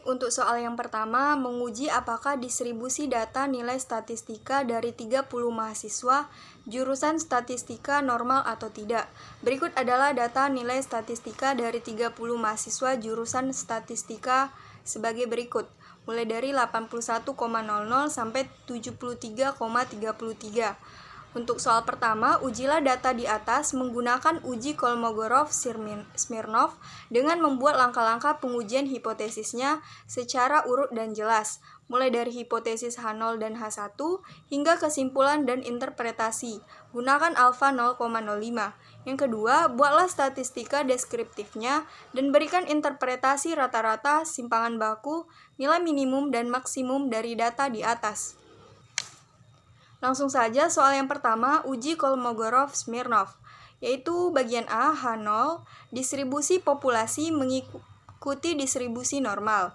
untuk soal yang pertama, menguji apakah distribusi data nilai statistika dari 30 mahasiswa jurusan statistika normal atau tidak. Berikut adalah data nilai statistika dari 30 mahasiswa jurusan statistika sebagai berikut, mulai dari 81,00 sampai 73,33. Untuk soal pertama, ujilah data di atas menggunakan uji Kolmogorov-Smirnov dengan membuat langkah-langkah pengujian hipotesisnya secara urut dan jelas, mulai dari hipotesis H0 dan H1 hingga kesimpulan dan interpretasi. Gunakan alfa 0,05. Yang kedua, buatlah statistika deskriptifnya dan berikan interpretasi rata-rata, simpangan baku, nilai minimum dan maksimum dari data di atas. Langsung saja soal yang pertama, uji Kolmogorov-Smirnov, yaitu bagian A, H0, distribusi populasi mengikuti distribusi normal.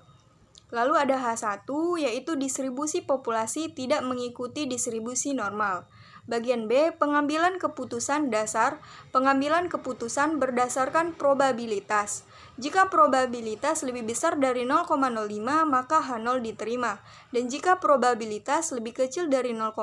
Lalu ada H1, yaitu distribusi populasi tidak mengikuti distribusi normal. Bagian B, pengambilan keputusan dasar, pengambilan keputusan berdasarkan probabilitas. Jika probabilitas lebih besar dari 0,05, maka H0 diterima. Dan jika probabilitas lebih kecil dari 0,05,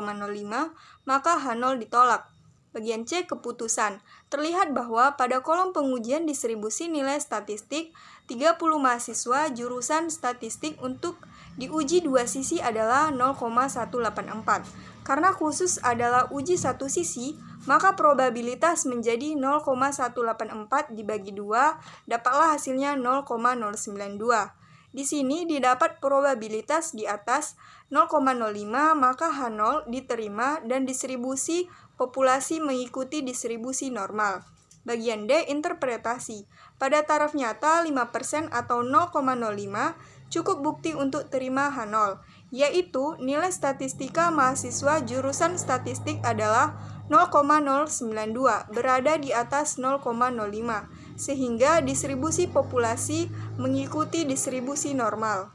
maka H0 ditolak. Bagian C, keputusan. Terlihat bahwa pada kolom pengujian distribusi nilai statistik, 30 mahasiswa jurusan statistik untuk diuji dua sisi adalah 0,184. Karena khusus adalah uji satu sisi, maka probabilitas menjadi 0,184 dibagi 2, dapatlah hasilnya 0,092. Di sini didapat probabilitas di atas 0,05, maka H0 diterima dan distribusi populasi mengikuti distribusi normal. Bagian D, interpretasi. Pada taraf nyata 5% atau 0,05 cukup bukti untuk terima H0, yaitu nilai statistika mahasiswa jurusan statistik adalah 0,092, berada di atas 0,05, sehingga distribusi populasi mengikuti distribusi normal.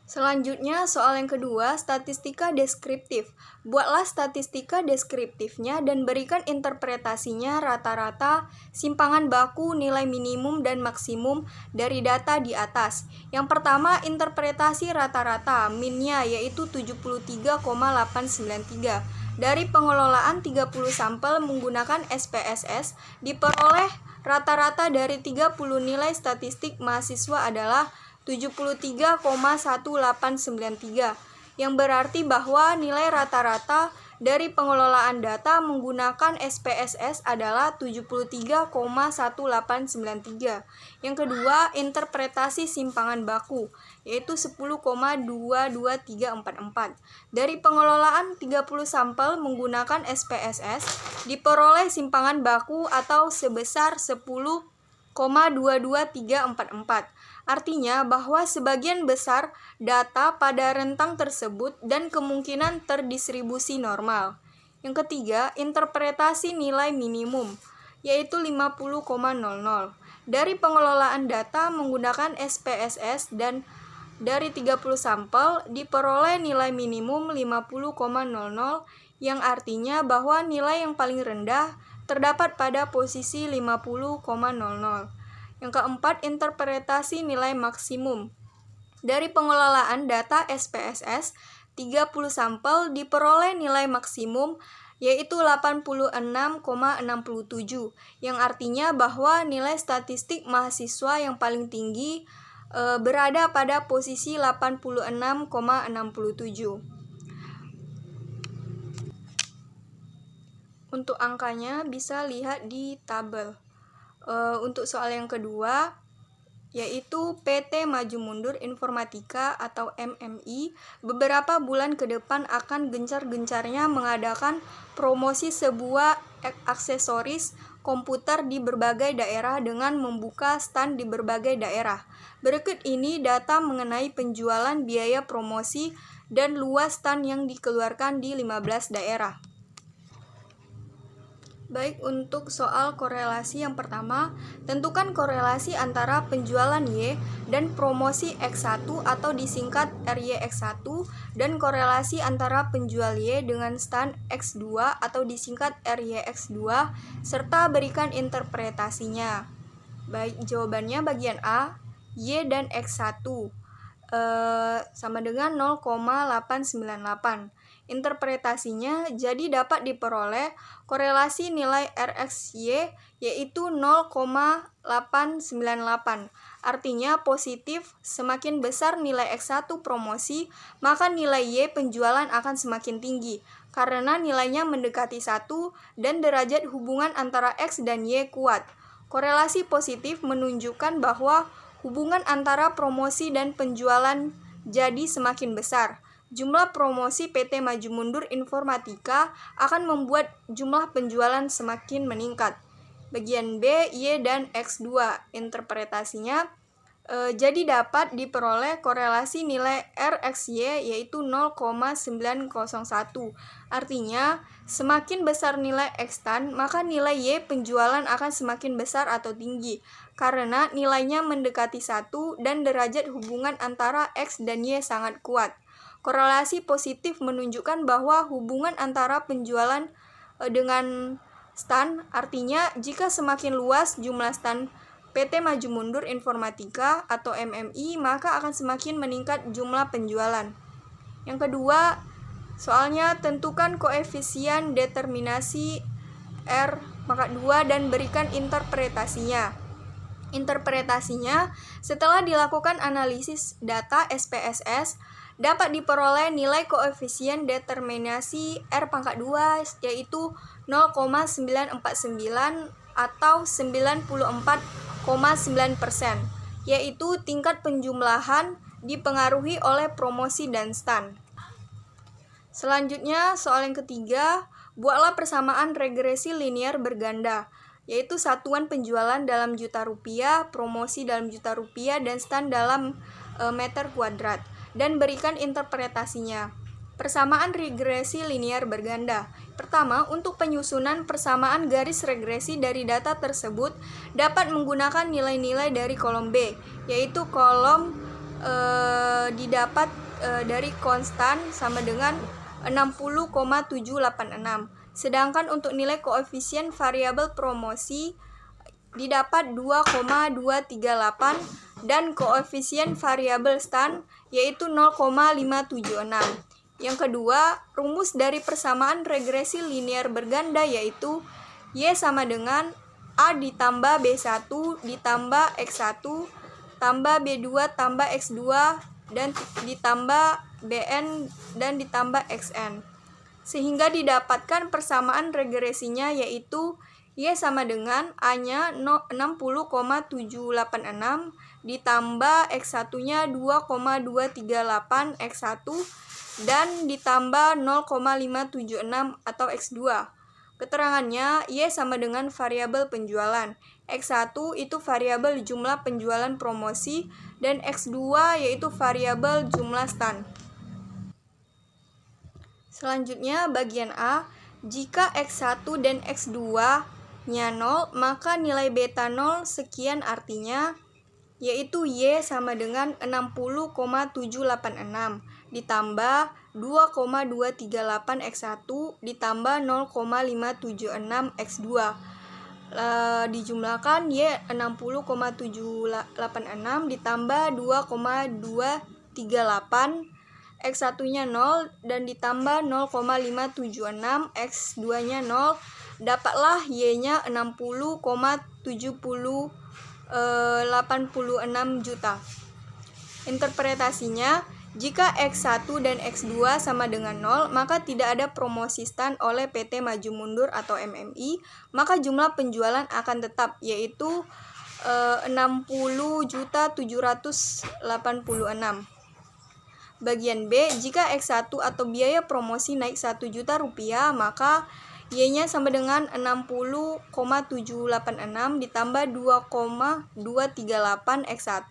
Selanjutnya, soal yang kedua, statistika deskriptif. Buatlah statistika deskriptifnya dan berikan interpretasinya rata-rata, simpangan baku, nilai minimum dan maksimum dari data di atas. Yang pertama, interpretasi rata-rata, minnya yaitu 73,893. Dari pengelolaan 30 sampel menggunakan SPSS, diperoleh rata-rata dari 30 nilai statistik mahasiswa adalah 73,1893, yang berarti bahwa nilai rata-rata dari pengelolaan data menggunakan SPSS adalah 73,1893. Yang kedua, interpretasi simpangan baku, yaitu 10,22344. Dari pengelolaan 30 sampel menggunakan SPSS, diperoleh simpangan baku atau sebesar 10,22344. Artinya bahwa sebagian besar data pada rentang tersebut dan kemungkinan terdistribusi normal. Yang ketiga, interpretasi nilai minimum, yaitu 50,00. Dari pengelolaan data menggunakan SPSS dan dari 30 sampel diperoleh nilai minimum 50,00, yang artinya bahwa nilai yang paling rendah terdapat pada posisi 50,00. Yang keempat, interpretasi nilai maksimum. Dari pengelolaan data SPSS, 30 sampel diperoleh nilai maksimum yaitu 86,67, yang artinya bahwa nilai statistik mahasiswa yang paling tinggi berada pada posisi 86,67. Untuk angkanya bisa lihat di tabel. Untuk soal yang kedua, yaitu PT Maju Mundur Informatika atau MMI beberapa bulan ke depan akan gencar-gencarnya mengadakan promosi sebuah aksesoris komputer di berbagai daerah dengan membuka stand di berbagai daerah. Berikut ini data mengenai penjualan, biaya promosi, dan luas stand yang dikeluarkan di 15 daerah. Baik, untuk soal korelasi yang pertama, tentukan korelasi antara penjualan Y dan promosi X1 atau disingkat RYX1 dan korelasi antara penjual Y dengan stand X2 atau disingkat RYX2 serta berikan interpretasinya. Baik, jawabannya bagian A, Y dan X1 sama dengan 0,898. Interpretasinya jadi dapat diperoleh korelasi nilai RXY yaitu 0,898. Artinya positif, semakin besar nilai X1 promosi, maka nilai Y penjualan akan semakin tinggi karena nilainya mendekati 1 dan derajat hubungan antara X dan Y kuat. Korelasi positif menunjukkan bahwa hubungan antara promosi dan penjualan jadi semakin besar. Jumlah promosi PT Maju Mundur Informatika akan membuat jumlah penjualan semakin meningkat. Bagian B, Y dan X2. Interpretasinya jadi dapat diperoleh korelasi nilai RXY yaitu 0,901. Artinya, semakin besar nilai X-tan, maka nilai Y penjualan akan semakin besar atau tinggi, karena nilainya mendekati 1 dan derajat hubungan antara X dan Y sangat kuat. Korelasi positif menunjukkan bahwa hubungan antara penjualan dengan stan, artinya jika semakin luas jumlah stan PT Maju Mundur Informatika atau MMI, maka akan semakin meningkat jumlah penjualan. Yang kedua, soalnya tentukan koefisien determinasi R pangkat 2 dan berikan interpretasinya. Interpretasinya, setelah dilakukan analisis data SPSS, dapat diperoleh nilai koefisien determinasi R pangkat 2 yaitu 0,949 atau 94,9%, yaitu tingkat penjumlahan dipengaruhi oleh promosi dan stan. Selanjutnya, soal yang ketiga, buatlah persamaan regresi linear berganda, yaitu satuan penjualan dalam juta rupiah, promosi dalam juta rupiah, dan stan dalam meter kuadrat, dan berikan interpretasinya. Persamaan regresi linear berganda. Pertama, untuk penyusunan persamaan garis regresi dari data tersebut dapat menggunakan nilai-nilai dari kolom B, yaitu kolom didapat dari konstan sama dengan 60,786. Sedangkan untuk nilai koefisien variabel promosi didapat 2,238 dan koefisien variabel stan yaitu 0,576. Yang kedua, rumus dari persamaan regresi linear berganda yaitu Y sama dengan A ditambah B1 ditambah X1 tambah B2 tambah X2 dan ditambah Bn dan ditambah Xn. Sehingga didapatkan persamaan regresinya yaitu Y sama dengan A-nya 60,786 ditambah X1-nya 2,238 X1 dan ditambah 0,576 atau X2. Keterangannya, Y sama dengan variabel penjualan. X1 itu variabel jumlah penjualan promosi dan X2 yaitu variabel jumlah stan. Selanjutnya bagian A, jika X1 dan X2-nya 0, maka nilai beta 0 sekian artinya yaitu Y sama dengan 60,786 ditambah 2,238 X1 ditambah 0,576 X2. Dijumlahkan Y 60,786 ditambah 2,238 X1-nya 0 dan ditambah 0,576 X2-nya 0, dapatlah Y-nya 60,86 juta. Interpretasinya, jika X1 dan X2 sama dengan 0, maka tidak ada promosi stan oleh PT Maju Mundur atau MMI, maka jumlah penjualan akan tetap, yaitu 60.786. Bagian B, jika X1 atau biaya promosi naik 1 juta rupiah, maka Y-nya sama dengan 60,786 ditambah 2,238 X1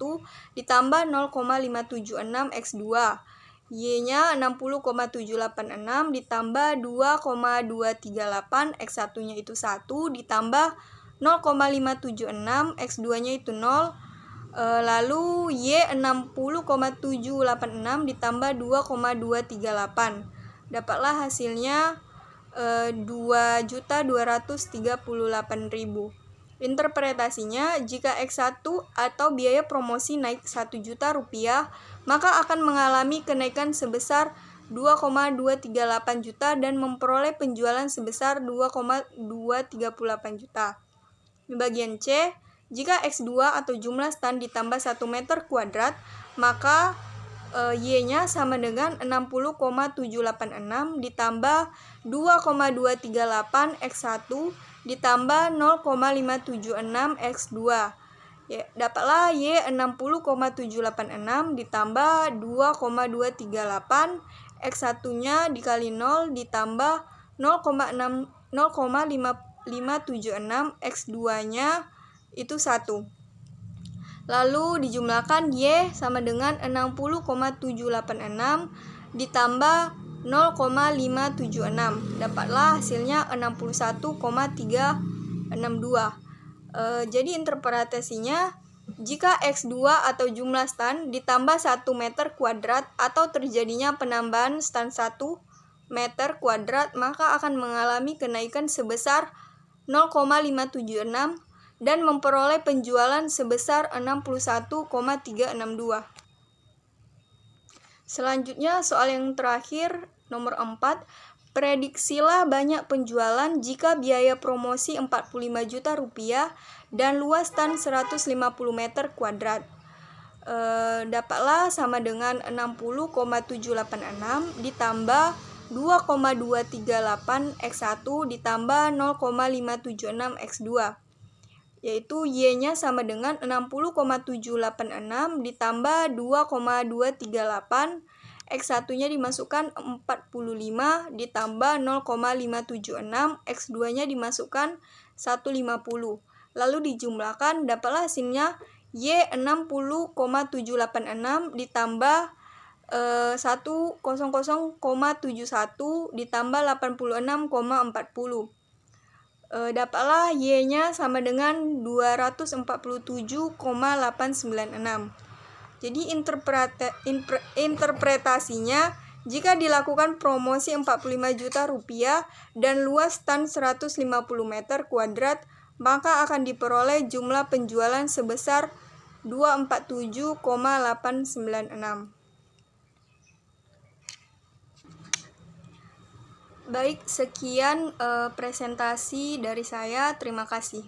ditambah 0,576 X2. Y-nya 60,786 ditambah 2,238 X1-nya itu 1 ditambah 0,576 X2-nya itu 0. Lalu Y 60,786 ditambah 2,238. Dapatlah hasilnya 2.238.000. Interpretasinya, jika X1 atau biaya promosi naik 1 juta rupiah, maka akan mengalami kenaikan sebesar 2,238 juta dan memperoleh penjualan sebesar 2,238 juta. Di bagian C, jika X2 atau jumlah stand ditambah 1 meter kuadrat, maka Y-nya sama dengan 60,786 ditambah 2,238 X1 ditambah 0,576 X2. Ya, dapatlah Y 60,786 ditambah 2,238 X1-nya dikali 0 ditambah 0,576 X2-nya itu 1. Lalu dijumlahkan Y sama dengan 60,786 ditambah 0,576. Dapatlah hasilnya 61,362. Jadi interpretasinya, jika X2 atau jumlah stand ditambah 1 meter kuadrat atau terjadinya penambahan stand 1 meter kuadrat, maka akan mengalami kenaikan sebesar 0,576 dan memperoleh penjualan sebesar 61,362. Selanjutnya soal yang terakhir, nomor 4. Prediksilah banyak penjualan jika biaya promosi 45 juta rupiah dan luas stand 150 meter kuadrat. Dapatlah sama dengan 60,786 ditambah 2,238 X1 ditambah 0,576 X2. Yaitu Y-nya sama dengan 60,786 ditambah 2,238, X1-nya dimasukkan 45 ditambah 0,576, X2-nya dimasukkan 150. Lalu dijumlahkan, dapatlah hasilnya Y 60,786 ditambah 100,71 ditambah 86,40. Dapatlah Y-nya sama dengan 247,896. Jadi interpretasinya, jika dilakukan promosi 45 juta rupiah dan luas stand 150 meter kuadrat, maka akan diperoleh jumlah penjualan sebesar 247,896. Baik, sekian presentasi dari saya. Terima kasih.